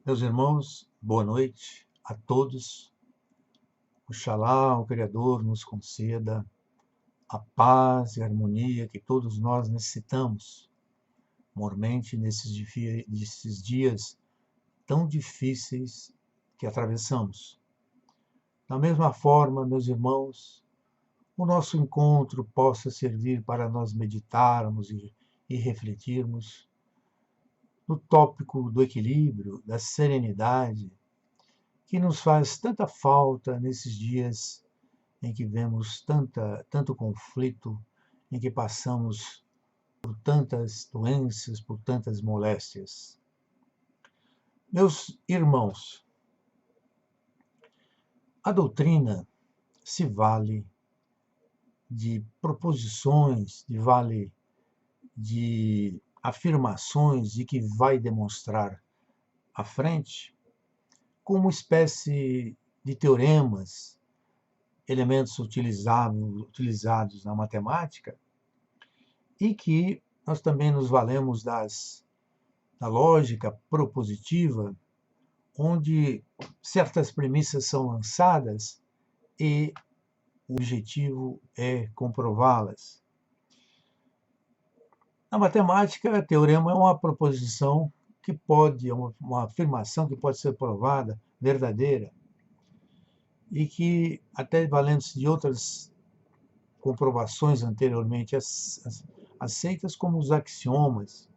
Meus irmãos, boa noite a todos. Oxalá o Criador nos conceda a paz e a harmonia que todos nós necessitamos, mormente nesses dias tão difíceis que atravessamos. Da mesma forma, meus irmãos, o nosso encontro possa servir para nós meditarmos e refletirmos no tópico do equilíbrio, da serenidade, que nos faz tanta falta nesses dias em que vemos tanto conflito, em que passamos por tantas doenças, por tantas moléstias. Meus irmãos, a doutrina se vale de proposições, vale de afirmações e que vai demonstrar à frente como espécie de teoremas, elementos utilizados na matemática, e que nós também nos valemos da lógica propositiva, onde certas premissas são lançadas e o objetivo é comprová-las. Na matemática, teorema é uma proposição que pode, uma afirmação que pode ser provada, verdadeira, e que, até valendo-se de outras comprovações anteriormente aceitas como os axiomas.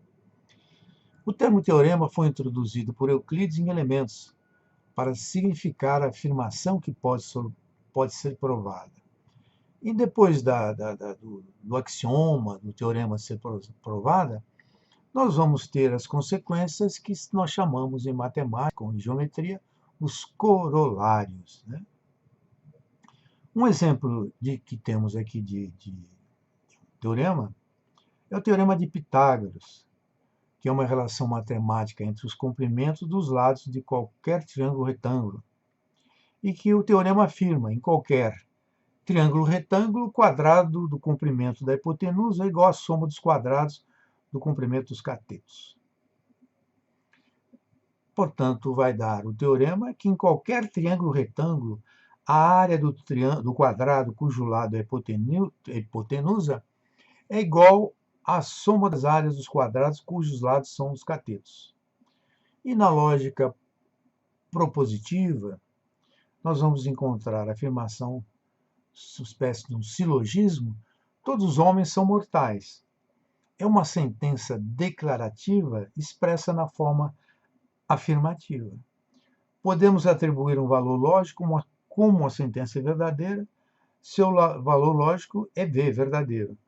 O termo teorema foi introduzido por Euclides em Elementos para significar a afirmação que pode ser provada. E depois do axioma, do teorema ser provada, nós vamos ter as consequências que nós chamamos em matemática ou em geometria os corolários, né? Um exemplo que temos aqui de teorema é o teorema de Pitágoras, que é uma relação matemática entre os comprimentos dos lados de qualquer triângulo retângulo, e que o teorema afirma em qualquer triângulo retângulo, o quadrado do comprimento da hipotenusa é igual à soma dos quadrados do comprimento dos catetos. Portanto, vai dar o teorema que em qualquer triângulo retângulo, a área do quadrado cujo lado é hipotenusa é igual à soma das áreas dos quadrados cujos lados são os catetos. E na lógica propositiva, nós vamos encontrar a afirmação, espécie de um silogismo: todos os homens são mortais. É uma sentença declarativa expressa na forma afirmativa. Podemos atribuir um valor lógico como a sentença é verdadeira, seu valor lógico é V, verdadeiro.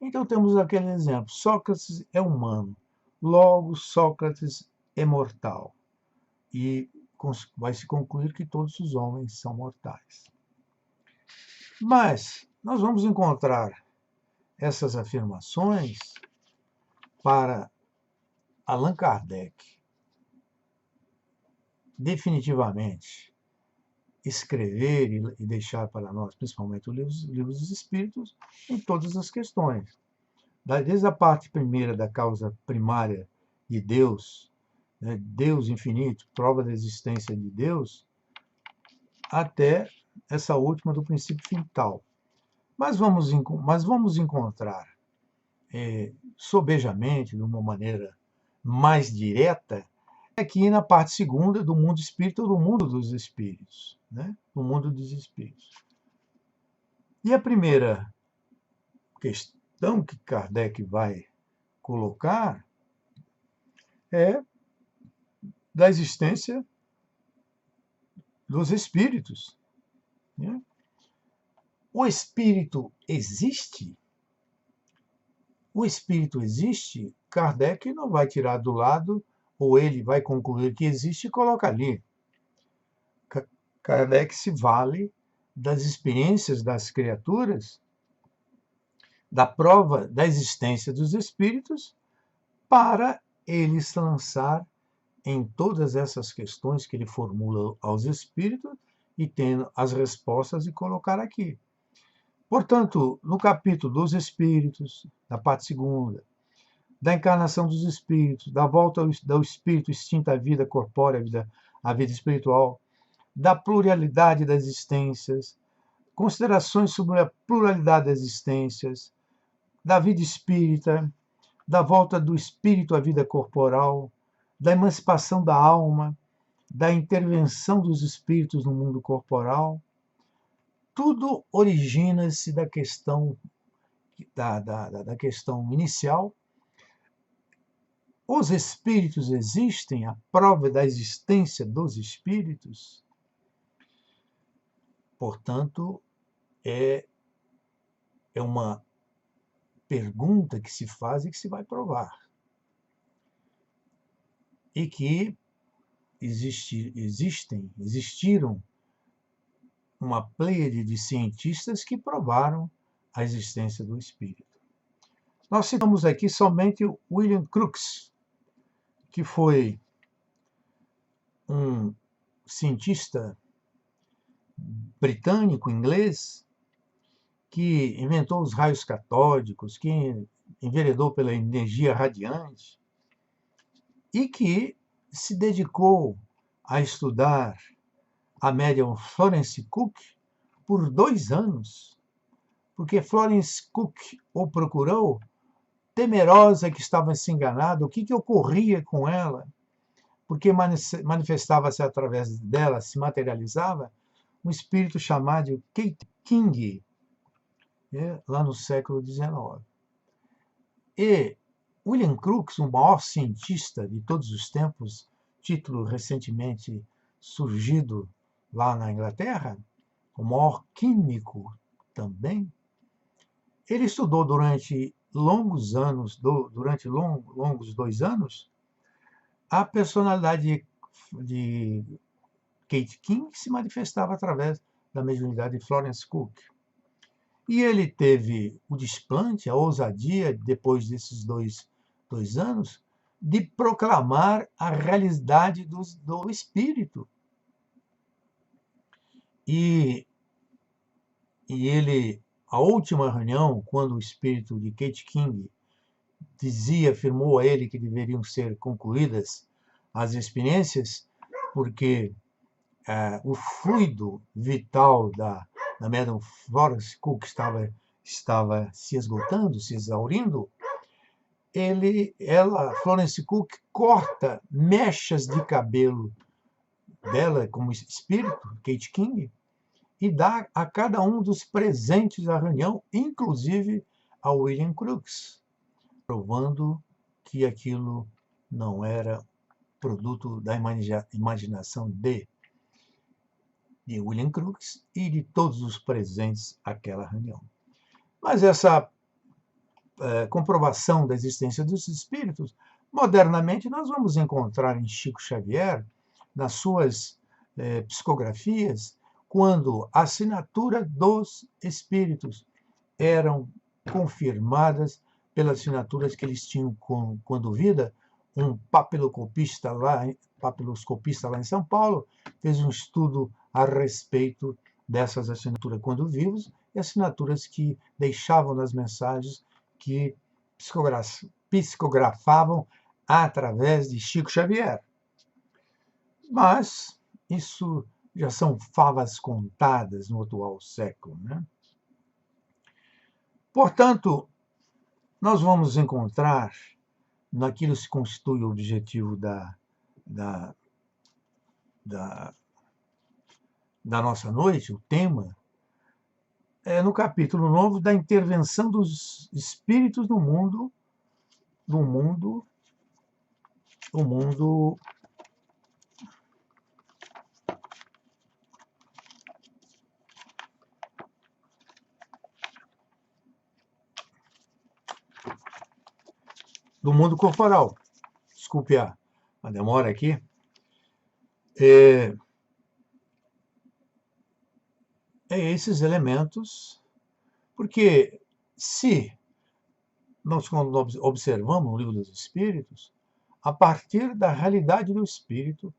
Então temos aquele exemplo: Sócrates é humano, logo Sócrates é mortal. E vai se concluir que todos os homens são mortais. Mas nós vamos encontrar essas afirmações para Allan Kardec definitivamente escrever e deixar para nós, principalmente os livros dos Espíritos, em todas as questões. Desde a parte primeira da causa primária de Deus, né, Deus infinito, prova da existência de Deus, até essa última do princípio vital. Mas vamos encontrar, sobejamente, de uma maneira mais direta, aqui na parte segunda do mundo espírita ou do mundo dos espíritos, né? No mundo dos espíritos. E a primeira questão que Kardec vai colocar é da existência dos espíritos, né? O espírito existe? O espírito existe? Kardec não vai tirar do lado, ou ele vai concluir que existe e coloca ali. Kardec se vale das experiências das criaturas, da prova da existência dos espíritos, para ele se lançar em todas essas questões que ele formula aos espíritos e tendo as respostas e colocar aqui. Portanto, no capítulo dos espíritos, na parte segunda, da encarnação dos espíritos, da volta do espírito extinto à vida corpórea, à vida espiritual, da pluralidade das existências, considerações sobre a pluralidade das existências, da vida espírita, da volta do espírito à vida corporal, da emancipação da alma, da intervenção dos espíritos no mundo corporal. Tudo origina-se da questão questão inicial. Os espíritos existem, a prova da existência dos espíritos. Portanto, é uma pergunta que se faz e que se vai provar. E que existiram uma pleiade de cientistas que provaram a existência do espírito. Nós citamos aqui somente William Crookes, que foi um cientista britânico, inglês, que inventou os raios catódicos, que enveredou pela energia radiante e que se dedicou a estudar a médium Florence Cook por 2 anos, porque Florence Cook o procurou, temerosa que estava se enganada, o que ocorria com ela, porque manifestava-se através dela, se materializava, um espírito chamado Kate King, lá no século XIX. E William Crookes, o maior cientista de todos os tempos, título recentemente surgido lá na Inglaterra, o maior químico também, ele estudou durante longos 2 anos, a personalidade de Kate King, que se manifestava através da mediunidade de Florence Cook. E ele teve o desplante, a ousadia, depois desses dois anos, de proclamar a realidade do espírito. E ele, a última reunião, quando o espírito de Kate King afirmou a ele que deveriam ser concluídas as experiências, porque o fluido vital da médium Florence Cook estava se esgotando, se exaurindo, Florence Cook corta mechas de cabelo dela como espírito, Kate King, e dá a cada um dos presentes da reunião, inclusive ao William Crookes, provando que aquilo não era produto da imaginação de William Crookes e de todos os presentes àquela reunião. Mas essa comprovação da existência dos espíritos, modernamente nós vamos encontrar em Chico Xavier, nas suas psicografias, quando a assinatura dos espíritos eram confirmadas pelas assinaturas que eles tinham quando vida. Um papiloscopista lá em São Paulo fez um estudo a respeito dessas assinaturas quando vivos e assinaturas que deixavam nas mensagens que psicografavam através de Chico Xavier. Mas isso já são favas contadas no atual século, né? Portanto, nós vamos encontrar naquilo que se constitui o objetivo da nossa noite, o tema, no capítulo novo da intervenção dos espíritos no mundo corporal. Desculpe a demora aqui. Esses elementos, porque se nós observamos no Livro dos Espíritos, a partir da realidade do espírito,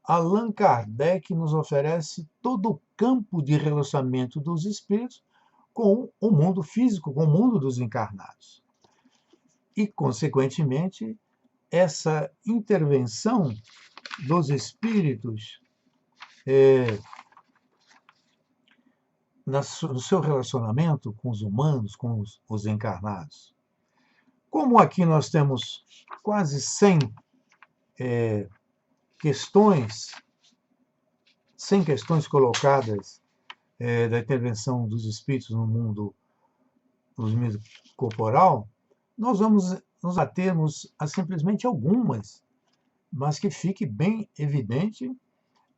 Allan Kardec nos oferece todo o campo de relacionamento dos espíritos com o mundo físico, com o mundo dos encarnados. e, consequentemente, essa intervenção dos espíritos no seu relacionamento com os humanos, com os encarnados. Como aqui nós temos quase 100 questões, 100 questões colocadas da intervenção dos espíritos no mundo corporal, nós vamos nos atermos a simplesmente algumas, mas que fique bem evidente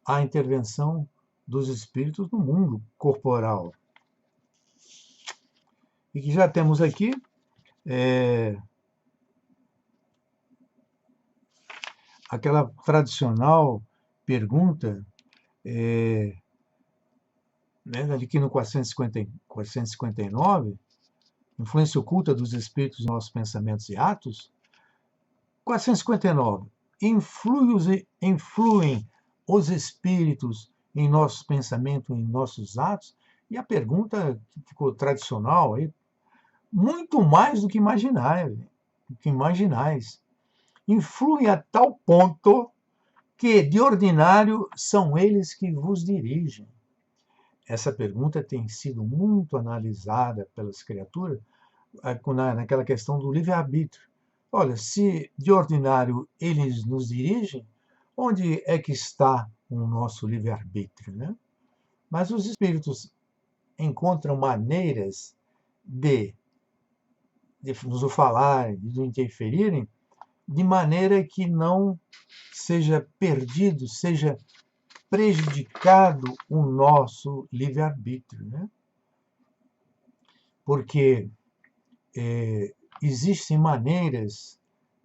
a intervenção dos espíritos no mundo corporal. E que já temos aqui aquela tradicional pergunta, aqui no 459, influência oculta dos espíritos em nossos pensamentos e atos. 459. Influem os espíritos em nossos pensamentos, em nossos atos? E a pergunta que ficou tradicional aí, muito mais do que imaginais. Influem a tal ponto que, de ordinário, são eles que vos dirigem. Essa pergunta tem sido muito analisada pelas criaturas naquela questão do livre-arbítrio. Olha, se de ordinário eles nos dirigem, onde é que está o nosso livre-arbítrio, né? Mas os espíritos encontram maneiras de nos falarem, de nos interferirem, de maneira que não seja perdido, seja prejudicado o nosso livre-arbítrio, né? Porque existem maneiras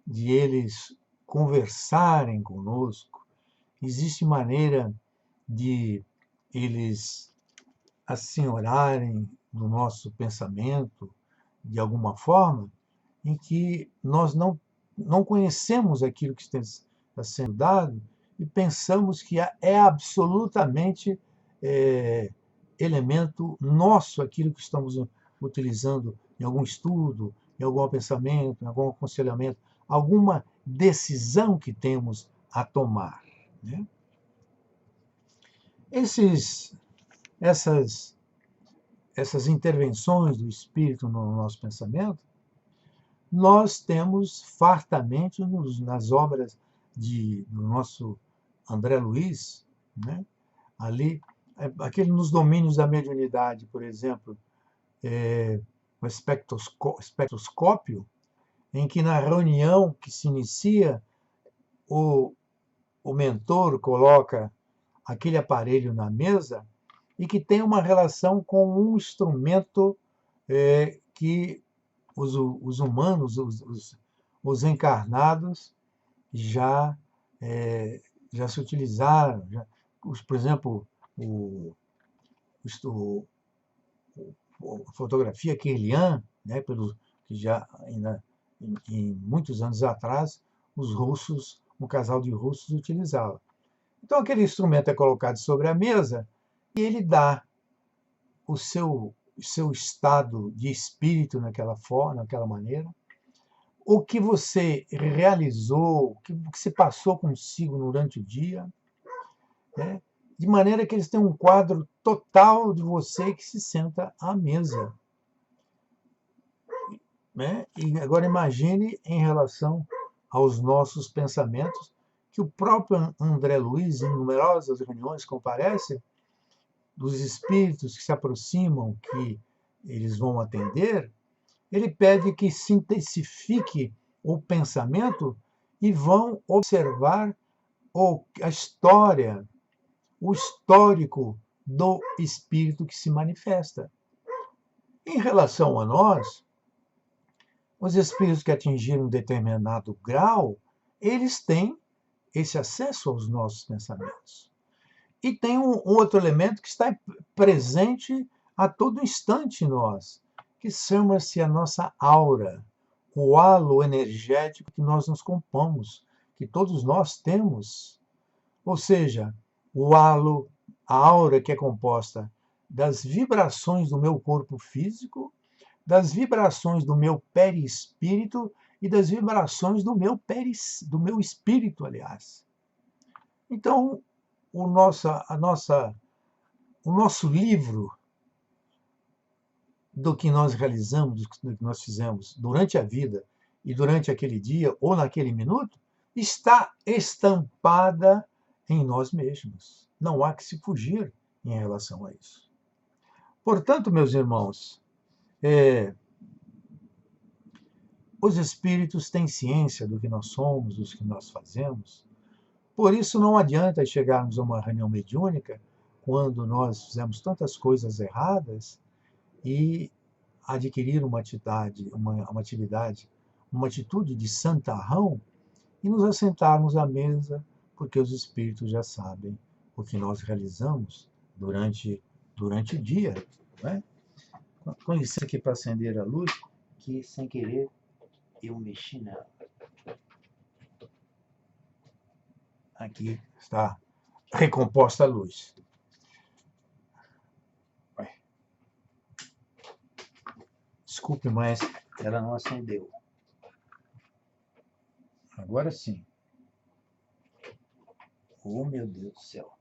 de eles conversarem conosco, existe maneira de eles assenhorarem no nosso pensamento, de alguma forma, em que nós não conhecemos aquilo que está sendo dado e pensamos que é absolutamente elemento nosso aquilo que estamos utilizando em algum estudo, em algum pensamento, em algum aconselhamento, alguma decisão que temos a tomar, né? Essas intervenções do espírito no nosso pensamento, nós temos fartamente nas obras do nosso André Luiz, né? Ali, nos domínios da mediunidade, por exemplo, o espectroscópio, em que na reunião que se inicia, o mentor coloca aquele aparelho na mesa e que tem uma relação com um instrumento que os humanos, os encarnados, já se utilizaram. Por exemplo, a fotografia Kirlian, né, que já em muitos anos atrás, os russos, um casal de russos utilizava. Então, aquele instrumento é colocado sobre a mesa e ele dá o seu estado de espírito naquela forma, naquela maneira, o que você realizou, o que se passou consigo durante o dia, né? De maneira que eles têm um quadro total de você que se senta à mesa, né? E agora imagine em relação aos nossos pensamentos, que o próprio André Luiz, em numerosas reuniões, comparece, dos espíritos que se aproximam, que eles vão atender, ele pede que se intensifique o pensamento e vão observar a história, o histórico do espírito que se manifesta. Em relação a nós, os espíritos que atingiram um determinado grau, eles têm esse acesso aos nossos pensamentos. E tem um outro elemento que está presente a todo instante em nós, que chama-se a nossa aura, o halo energético que nós nos compomos, que todos nós temos. Ou seja, o halo, a aura que é composta das vibrações do meu corpo físico, das vibrações do meu perispírito e das vibrações do meu espírito, aliás. Então, o nosso livro do que nós realizamos, do que nós fizemos durante a vida e durante aquele dia ou naquele minuto, está estampada em nós mesmos. Não há que se fugir em relação a isso. Portanto, meus irmãos, os espíritos têm ciência do que nós somos, do que nós fazemos. Por isso não adianta chegarmos a uma reunião mediúnica quando nós fizemos tantas coisas erradas e adquirir uma atividade, uma atitude de santarrão e nos assentarmos à mesa, porque os espíritos já sabem o que nós realizamos durante o dia. Né? Com licença aqui para acender a luz, que sem querer eu mexi nela. Aqui está recomposta a luz. Desculpe, mas ela não acendeu. Agora sim. Oh, meu Deus do céu.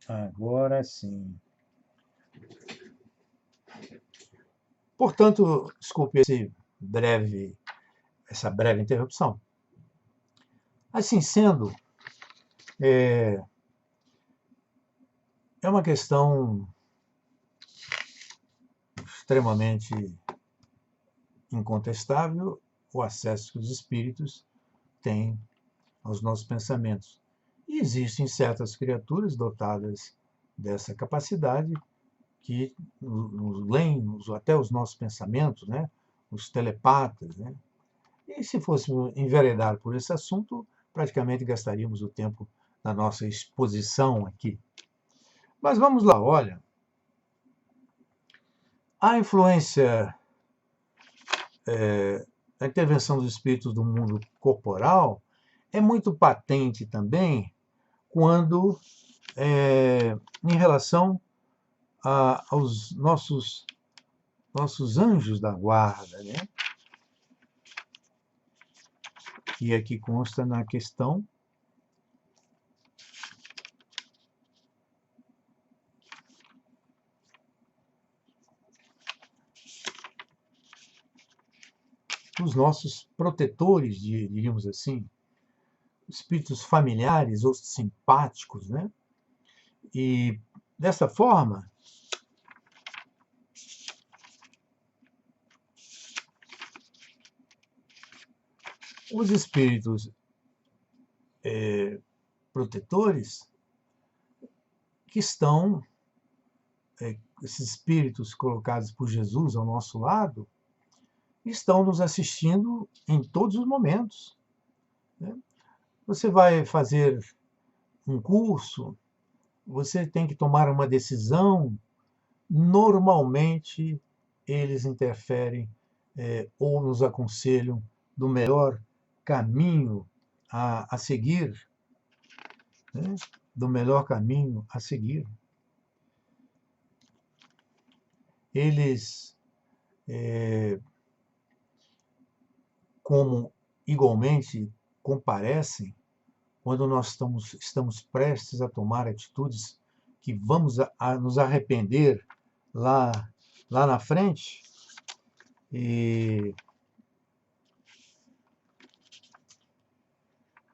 Agora sim. Portanto, desculpe essa breve interrupção. Assim sendo, é uma questão extremamente incontestável o acesso que os espíritos têm aos nossos pensamentos. E existem certas criaturas dotadas dessa capacidade que nos leem até os nossos pensamentos, né? Os telepatas. Né? E se fôssemos enveredar por esse assunto, praticamente gastaríamos o tempo da nossa exposição aqui. Mas vamos lá, olha. A influência da intervenção dos espíritos do mundo corporal é muito patente também quando, em relação aos nossos anjos da guarda, né? Que aqui consta na questão dos nossos protetores, diríamos assim, espíritos familiares ou simpáticos, né? E dessa forma, os espíritos protetores que estão, esses espíritos colocados por Jesus ao nosso lado, estão nos assistindo em todos os momentos. Né? Você vai fazer um curso, você tem que tomar uma decisão, normalmente eles interferem ou nos aconselham do melhor caminho a seguir, né? Do melhor caminho a seguir. Eles, como igualmente comparecem quando nós estamos prestes a tomar atitudes que vamos nos arrepender lá na frente. E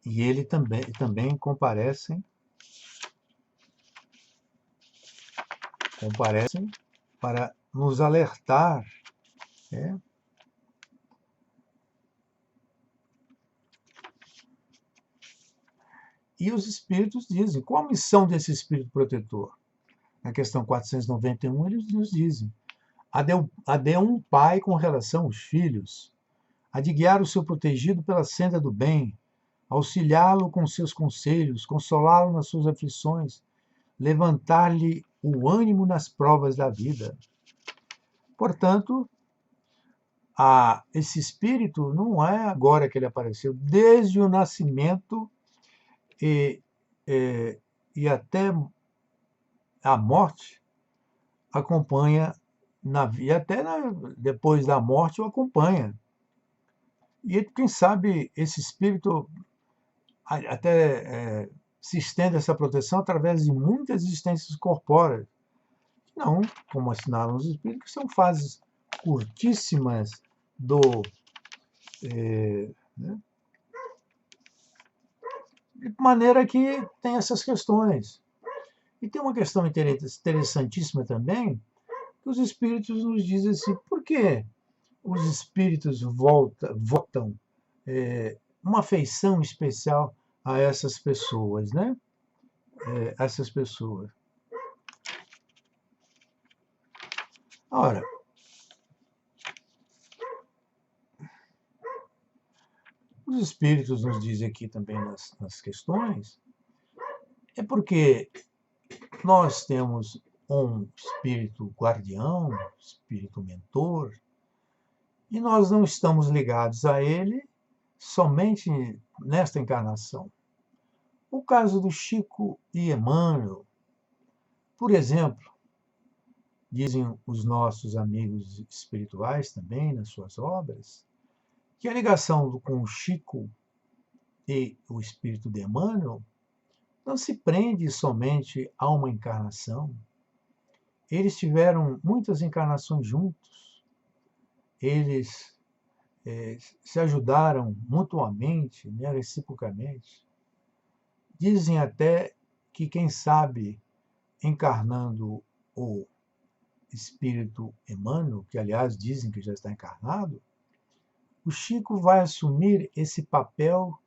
ele também comparecem para nos alertar, né? E os espíritos dizem, qual a missão desse espírito protetor? Na questão 491, eles nos dizem, a de um pai com relação aos filhos, a de guiar o seu protegido pela senda do bem, auxiliá-lo com seus conselhos, consolá-lo nas suas aflições, levantar-lhe o ânimo nas provas da vida. Portanto, esse espírito não é agora que ele apareceu, desde o nascimento e até a morte, acompanha e até depois da morte o acompanha. E quem sabe esse espírito até se estende essa proteção através de muitas existências corpóreas. Não, como assinalam os espíritos, são fases curtíssimas do... né? De maneira que tem essas questões. E tem uma questão interessantíssima também, que os espíritos nos dizem assim, por que os espíritos votam uma afeição especial a essas pessoas, né? Essas pessoas. Ora, os espíritos nos dizem aqui também nas questões, é porque nós temos um espírito guardião, espírito mentor, e nós não estamos ligados a ele somente nesta encarnação. O caso do Chico e Emmanuel, por exemplo, dizem os nossos amigos espirituais também nas suas obras, que a ligação com o Chico e o espírito de Emmanuel não se prende somente a uma encarnação. Eles tiveram muitas encarnações juntos. Eles se ajudaram mutuamente, né, reciprocamente. Dizem até que, quem sabe, encarnando o espírito Emmanuel, que aliás dizem que já está encarnado, o Chico vai assumir esse papel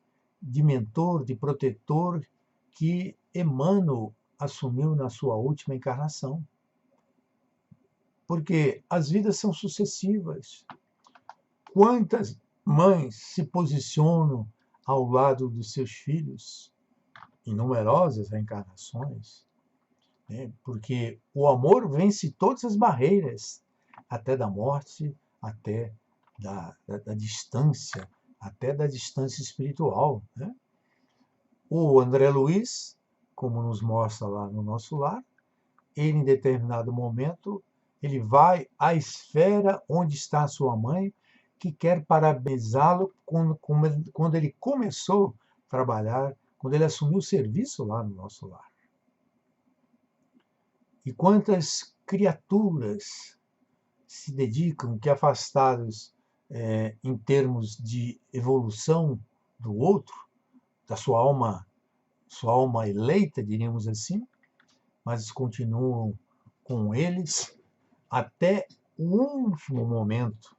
de mentor, de protetor que Emmanuel assumiu na sua última encarnação. Porque as vidas são sucessivas. Quantas mães se posicionam ao lado dos seus filhos? Em numerosas reencarnações. Né? Porque o amor vence todas as barreiras, até da morte, até da distância, até da distância espiritual. Né? O André Luiz, como nos mostra lá no Nosso Lar, ele, em determinado momento, ele vai à esfera onde está a sua mãe, que quer parabenizá-lo quando ele começou a trabalhar, quando ele assumiu o serviço lá no Nosso Lar. E quantas criaturas se dedicam, que afastados em termos de evolução do outro, da sua alma eleita, diríamos assim, mas continuam com eles até o último momento,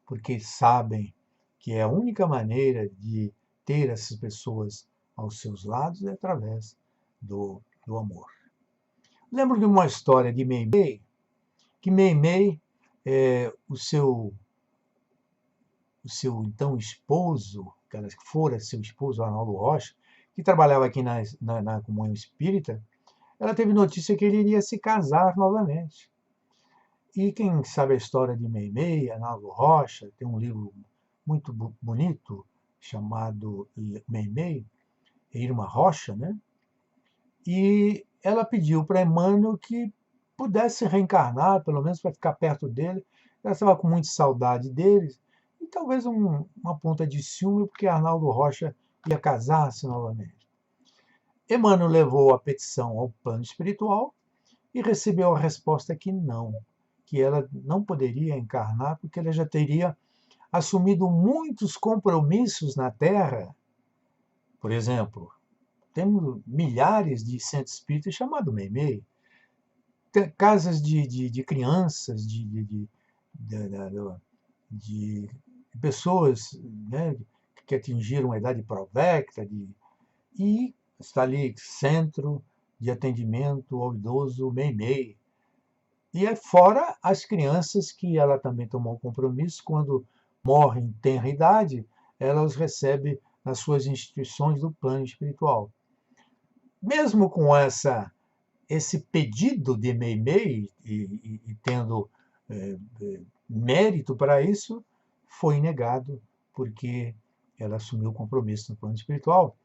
porque sabem que é a única maneira de ter essas pessoas aos seus lados é através do amor. Lembro de uma história de Meimei, que Meimei, o seu então esposo, que fora seu esposo, Arnaldo Rocha, que trabalhava aqui na Comunhão Espírita, ela teve notícia que ele iria se casar novamente. E quem sabe a história de Meimei, Arnaldo Rocha, tem um livro muito bonito chamado Meimei, Irma Rocha, né? E ela pediu para Emmanuel que pudesse reencarnar, pelo menos para ficar perto dele. Ela estava com muita saudade dele, e talvez uma ponta de ciúme, porque Arnaldo Rocha ia casar-se novamente. Emmanuel levou a petição ao plano espiritual e recebeu a resposta que não, que ela não poderia encarnar, porque ela já teria assumido muitos compromissos na Terra. Por exemplo, temos milhares de centros espíritas chamados Meimei, casas de crianças, de pessoas, né, que atingiram a idade provecta, e está ali Centro de Atendimento ao Idoso Meimei. E é fora as crianças que ela também tomou compromisso, quando morrem em tenra idade, ela os recebe nas suas instituições do plano espiritual. Mesmo com esse pedido de Meimei, e tendo mérito para isso, foi negado, porque ela assumiu o compromisso no plano espiritual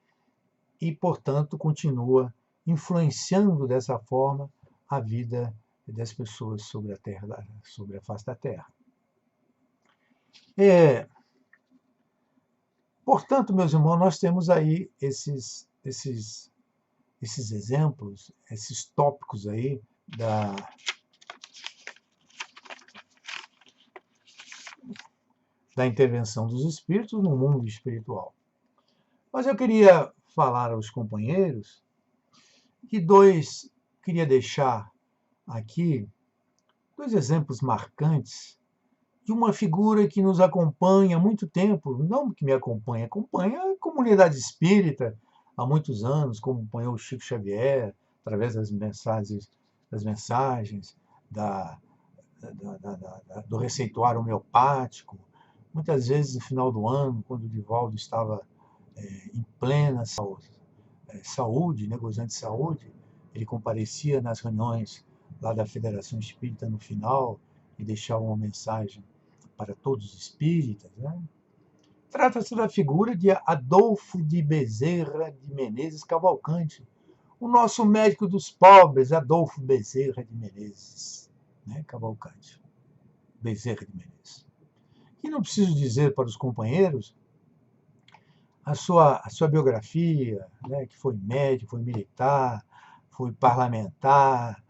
e, portanto, continua influenciando dessa forma a vida das pessoas sobre a terra, sobre a face da terra. Portanto, meus irmãos, nós temos aí esses exemplos, esses tópicos aí da intervenção dos espíritos no mundo espiritual. Mas eu queria falar aos companheiros que queria deixar aqui dois exemplos marcantes de uma figura que nos acompanha há muito tempo, não que me acompanha a comunidade espírita há muitos anos, como acompanhou o Chico Xavier, através das mensagens do receituário homeopático. Muitas vezes, no final do ano, quando o Divaldo estava em plena saúde, né, gozando de saúde, ele comparecia nas reuniões lá da Federação Espírita no final e deixava uma mensagem para todos os espíritas. Né? Trata-se da figura de Adolfo de Bezerra de Menezes Cavalcante, o nosso médico dos pobres, Adolfo Bezerra de Menezes, né? Cavalcante, Bezerra de Menezes. E não preciso dizer para os companheiros a sua biografia, né? Que foi médico, foi militar, foi parlamentar,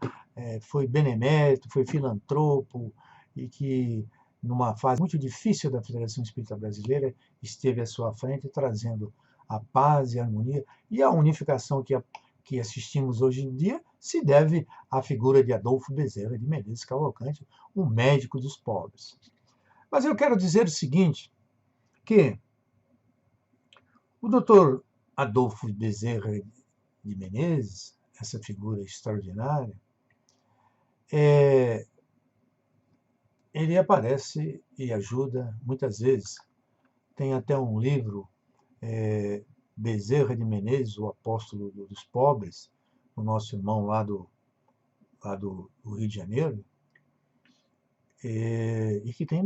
foi benemérito, foi filantropo, e que, numa fase muito difícil da Federação Espírita Brasileira, esteve à sua frente trazendo a paz e a harmonia e a unificação que assistimos hoje em dia se deve à figura de Adolfo Bezerra de Menezes Cavalcante, o médico dos pobres. Mas eu quero dizer o seguinte, que o doutor Adolfo Bezerra de Menezes, essa figura extraordinária, ele aparece e ajuda muitas vezes. Tem até um livro, Bezerra de Menezes, o apóstolo dos pobres, o nosso irmão lá do Rio de Janeiro, e que tem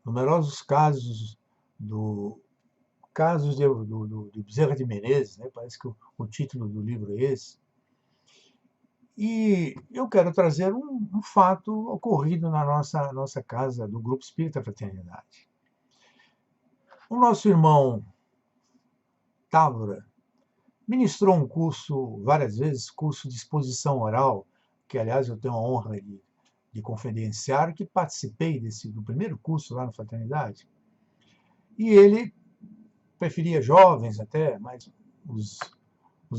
numerosos casos de Bezerra de Menezes, né? Parece que o título do livro é esse. E eu quero trazer um fato ocorrido na nossa casa, do Grupo Espírita Fraternidade. O nosso irmão Távora ministrou um curso, várias vezes, curso de exposição oral, que, aliás, eu tenho a honra de confidenciar, que participei do primeiro curso lá na Fraternidade. E ele preferia jovens até, mas os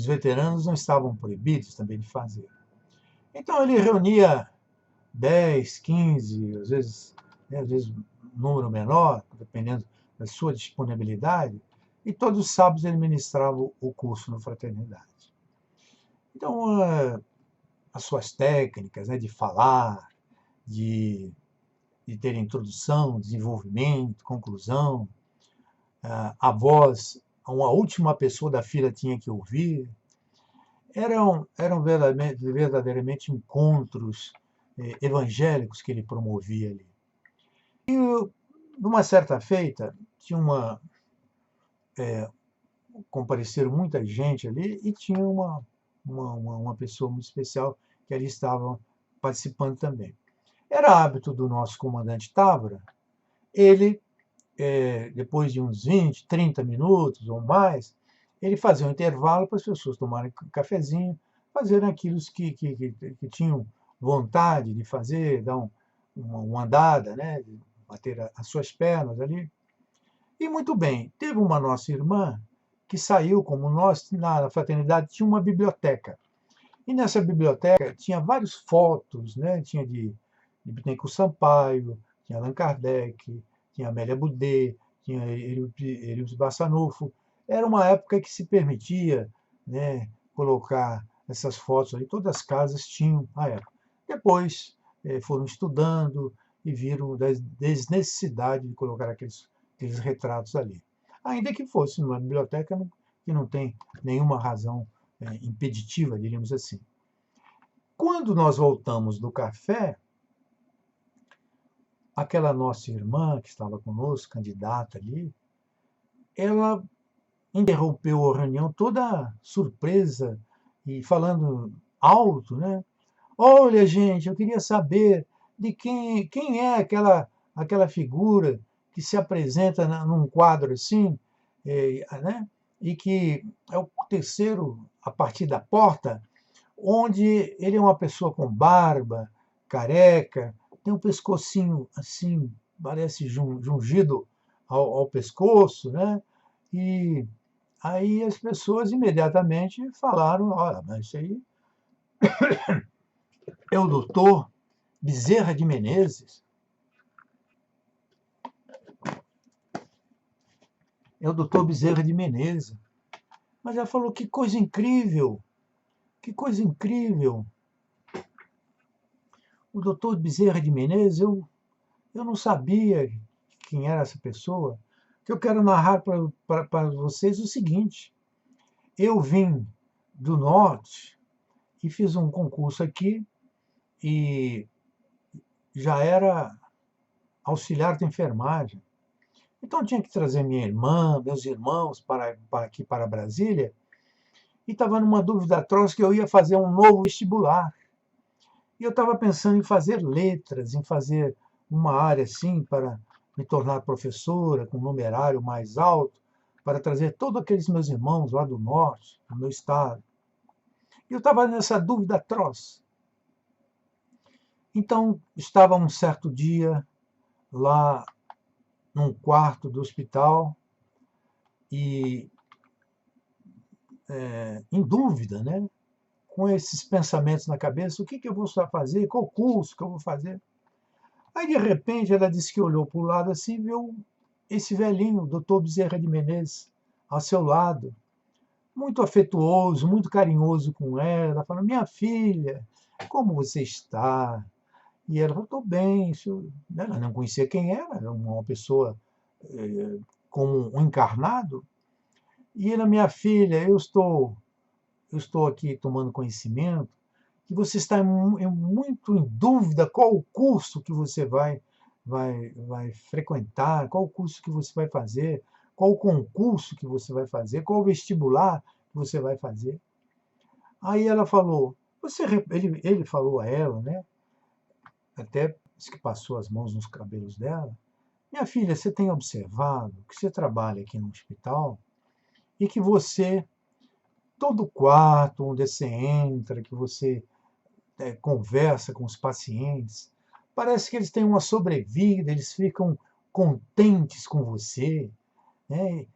veteranos não estavam proibidos também de fazer. Então ele reunia 10, 15, às vezes um número menor, dependendo da sua disponibilidade, e todos os sábados ele ministrava o curso na Fraternidade. Então, as suas técnicas, né, de falar, de ter introdução, desenvolvimento, conclusão, a voz, uma última pessoa da fila tinha que ouvir, eram verdadeiramente encontros evangélicos que ele promovia ali. E, numa certa feita, compareceram muita gente ali e tinha uma pessoa muito especial que ali estava participando também. Era hábito do nosso comandante Távora, ele, depois de uns 20, 30 minutos ou mais, ele fazia um intervalo para as pessoas tomarem um cafezinho, fazerem aquilo que tinham vontade de fazer, dar uma andada, né, bater as suas pernas ali. E muito bem, teve uma nossa irmã que saiu, como nós, na fraternidade, tinha uma biblioteca. E nessa biblioteca tinha várias fotos, né? Tinha de Bittencourt Sampaio, tinha Allan Kardec, tinha Amélia Boudet, tinha Euripides Bassanufo. Era uma época que se permitia, né, colocar essas fotos ali, todas as casas tinham a época. Depois foram estudando e viram da desnecessidade de colocar aqueles retratos ali. Ainda que fosse numa biblioteca que não tem nenhuma razão impeditiva, diríamos assim. Quando nós voltamos do café, aquela nossa irmã que estava conosco, candidata ali, ela interrompeu a reunião toda surpresa e falando alto, né? Olha, gente, eu queria saber de quem é aquela figura que se apresenta num quadro assim, né? E que é o terceiro a partir da porta, onde ele é uma pessoa com barba, careca, tem um pescocinho assim, parece jungido ao pescoço, né? E aí as pessoas imediatamente falaram, olha, mas isso aí é o doutor Bezerra de Menezes. É o doutor Bezerra de Menezes. Mas ela falou, que coisa incrível, que coisa incrível. O doutor Bezerra de Menezes, eu não sabia quem era essa pessoa. Que eu quero narrar para vocês o seguinte. Eu vim do norte e fiz um concurso aqui e já era auxiliar de enfermagem. Então eu tinha que trazer minha irmã, meus irmãos aqui para Brasília e estava numa dúvida atroz que eu ia fazer um novo vestibular. E eu estava pensando em fazer letras, em fazer uma área assim para me tornar professora, com um numerário mais alto, para trazer todos aqueles meus irmãos lá do norte, do meu estado. E eu estava nessa dúvida atroz. Então, estava um certo dia lá num quarto do hospital e em dúvida, né? Com esses pensamentos na cabeça, o que eu vou fazer, qual curso que eu vou fazer. Aí, de repente, ela disse que olhou para o lado assim e viu esse velhinho, o doutor Bezerra de Menezes, ao seu lado, muito afetuoso, muito carinhoso com ela, falando, minha filha, como você está? E ela falou, estou bem. Ela não conhecia quem era uma pessoa como um encarnado. E ele, minha filha, eu estou aqui tomando conhecimento que você está muito em dúvida qual o curso que você vai frequentar, qual o curso que você vai fazer, qual o concurso que você vai fazer, qual o vestibular que você vai fazer. Aí ela falou, ele falou a ela, né? Até disse que passou as mãos nos cabelos dela. Minha filha, você tem observado que você trabalha aqui no hospital e que você, todo quarto onde você entra, que você conversa com os pacientes, parece que eles têm uma sobrevida, eles ficam contentes com você, né?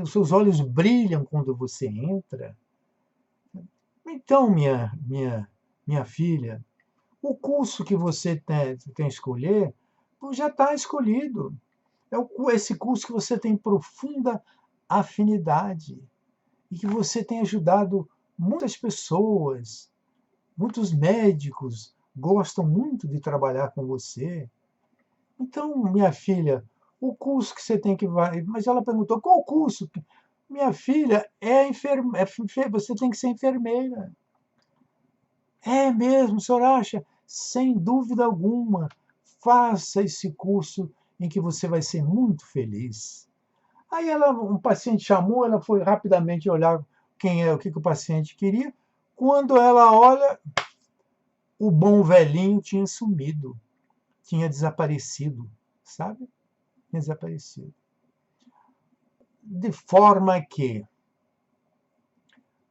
Os seus olhos brilham quando você entra. Então, minha filha, o curso que você tem a escolher já está escolhido. Esse curso que você tem profunda afinidade e que você tem ajudado muitas pessoas, muitos médicos gostam muito de trabalhar com você. Então, minha filha, o curso que você tem que vai. Mas ela perguntou, qual curso? Minha filha, você tem que ser enfermeira. É mesmo, o senhor acha? Sem dúvida alguma. Faça esse curso em que você vai ser muito feliz. Aí um paciente chamou, ela foi rapidamente olhar o que o paciente queria. Quando ela olha, o bom velhinho tinha sumido, tinha desaparecido, sabe? Tinha desaparecido. De forma que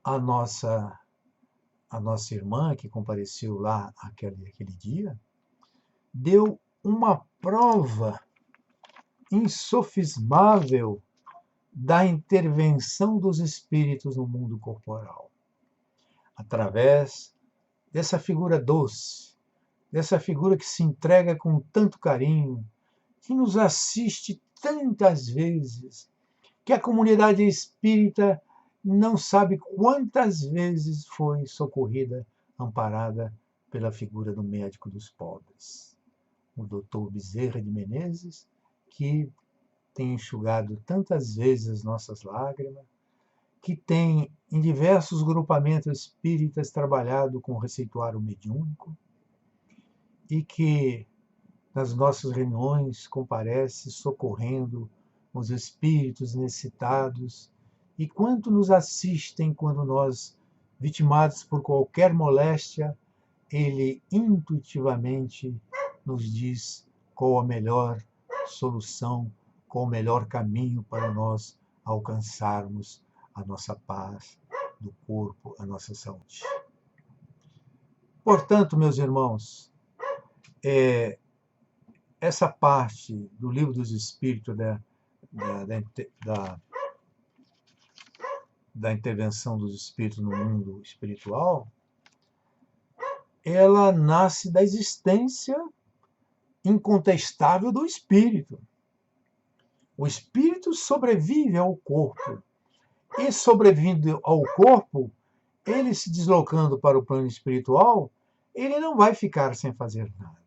a nossa, a nossa irmã, que compareceu lá aquele dia, deu uma prova insofismável da intervenção dos espíritos no mundo corporal, através dessa figura doce, dessa figura que se entrega com tanto carinho, que nos assiste tantas vezes, que a comunidade espírita não sabe quantas vezes foi socorrida, amparada pela figura do médico dos pobres, o doutor Bezerra de Menezes, que tem enxugado tantas vezes as nossas lágrimas, que tem, em diversos grupamentos espíritas, trabalhado com o receituário mediúnico e que, nas nossas reuniões, comparece socorrendo os espíritos necessitados e quanto nos assistem quando nós, vitimados por qualquer moléstia, ele intuitivamente nos diz qual a melhor solução, qual o melhor caminho para nós alcançarmos a nossa paz do corpo, a nossa saúde. Portanto, meus irmãos, essa parte do Livro dos Espíritos, da intervenção dos espíritos no mundo espiritual, ela nasce da existência incontestável do espírito. O espírito sobrevive ao corpo. E sobrevivendo ao corpo, ele se deslocando para o plano espiritual, ele não vai ficar sem fazer nada.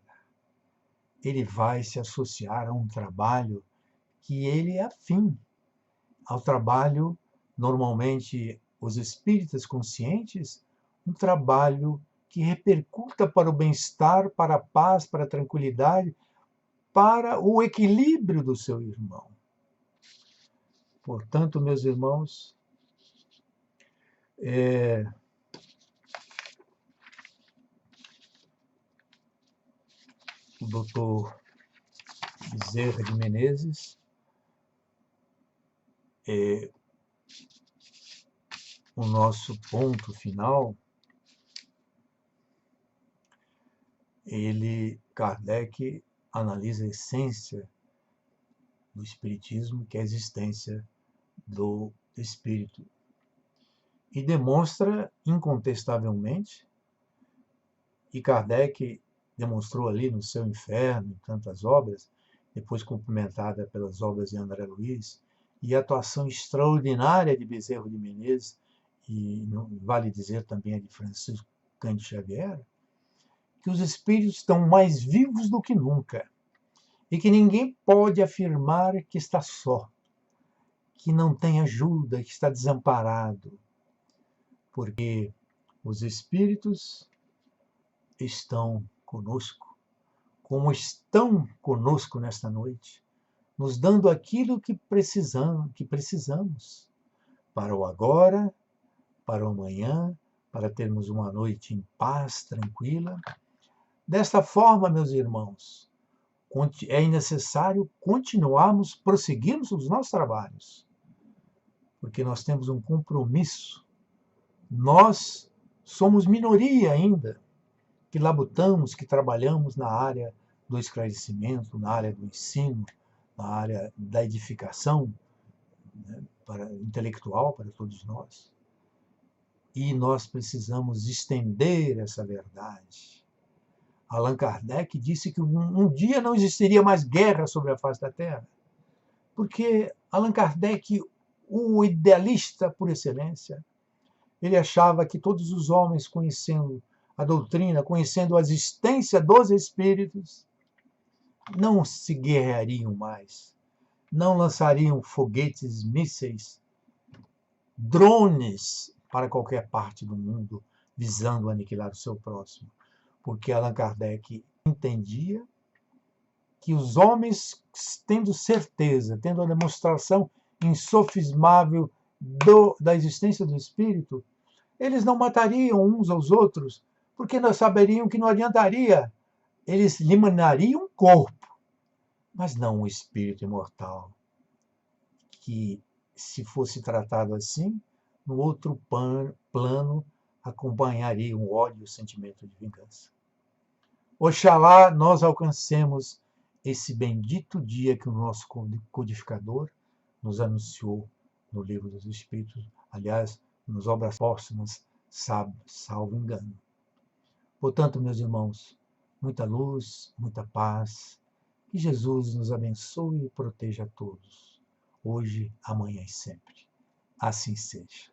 Ele vai se associar a um trabalho que ele é afim ao trabalho, normalmente os espíritas conscientes, um trabalho que repercuta para o bem-estar, para a paz, para a tranquilidade, para o equilíbrio do seu irmão. Portanto, meus irmãos, o doutor Bezerra de Menezes, o nosso ponto final, Kardec analisa a essência do espiritismo, que é a existência do espírito, e demonstra incontestavelmente, e Kardec demonstrou ali no seu Inferno, em tantas obras, depois complementada pelas obras de André Luiz, e a atuação extraordinária de Bezerra de Menezes, e vale dizer também a de Francisco Cândido Xavier, que os espíritos estão mais vivos do que nunca, e que ninguém pode afirmar que está só, que não tem ajuda, que está desamparado, porque os espíritos estão conosco, como estão conosco nesta noite, nos dando aquilo que precisamos para o agora, para o amanhã, para termos uma noite em paz, tranquila. Desta forma, meus irmãos, é necessário continuarmos, prosseguirmos os nossos trabalhos, porque nós temos um compromisso. Nós somos minoria ainda, que labutamos, que trabalhamos na área do esclarecimento, na área do ensino, na área da edificação, né, intelectual para todos nós. E nós precisamos estender essa verdade. Allan Kardec disse que um dia não existiria mais guerra sobre a face da Terra, porque Allan Kardec, o idealista por excelência, ele achava que todos os homens, conhecendo a doutrina, conhecendo a existência dos espíritos, não se guerreariam mais, não lançariam foguetes, mísseis, drones para qualquer parte do mundo, visando aniquilar o seu próximo. Porque Allan Kardec entendia que os homens, tendo certeza, tendo a demonstração insofismável da existência do espírito, eles não matariam uns aos outros, porque nós saberiam que não adiantaria. Eles eliminariam o corpo, mas não o espírito imortal, que, se fosse tratado assim, no outro plano acompanharia o ódio e o sentimento de vingança. Oxalá nós alcancemos esse bendito dia que o nosso codificador nos anunciou no Livro dos Espíritos, aliás, nas obras póstumas, salvo engano. Portanto, meus irmãos, muita luz, muita paz, que Jesus nos abençoe e proteja a todos, hoje, amanhã e sempre. Assim seja.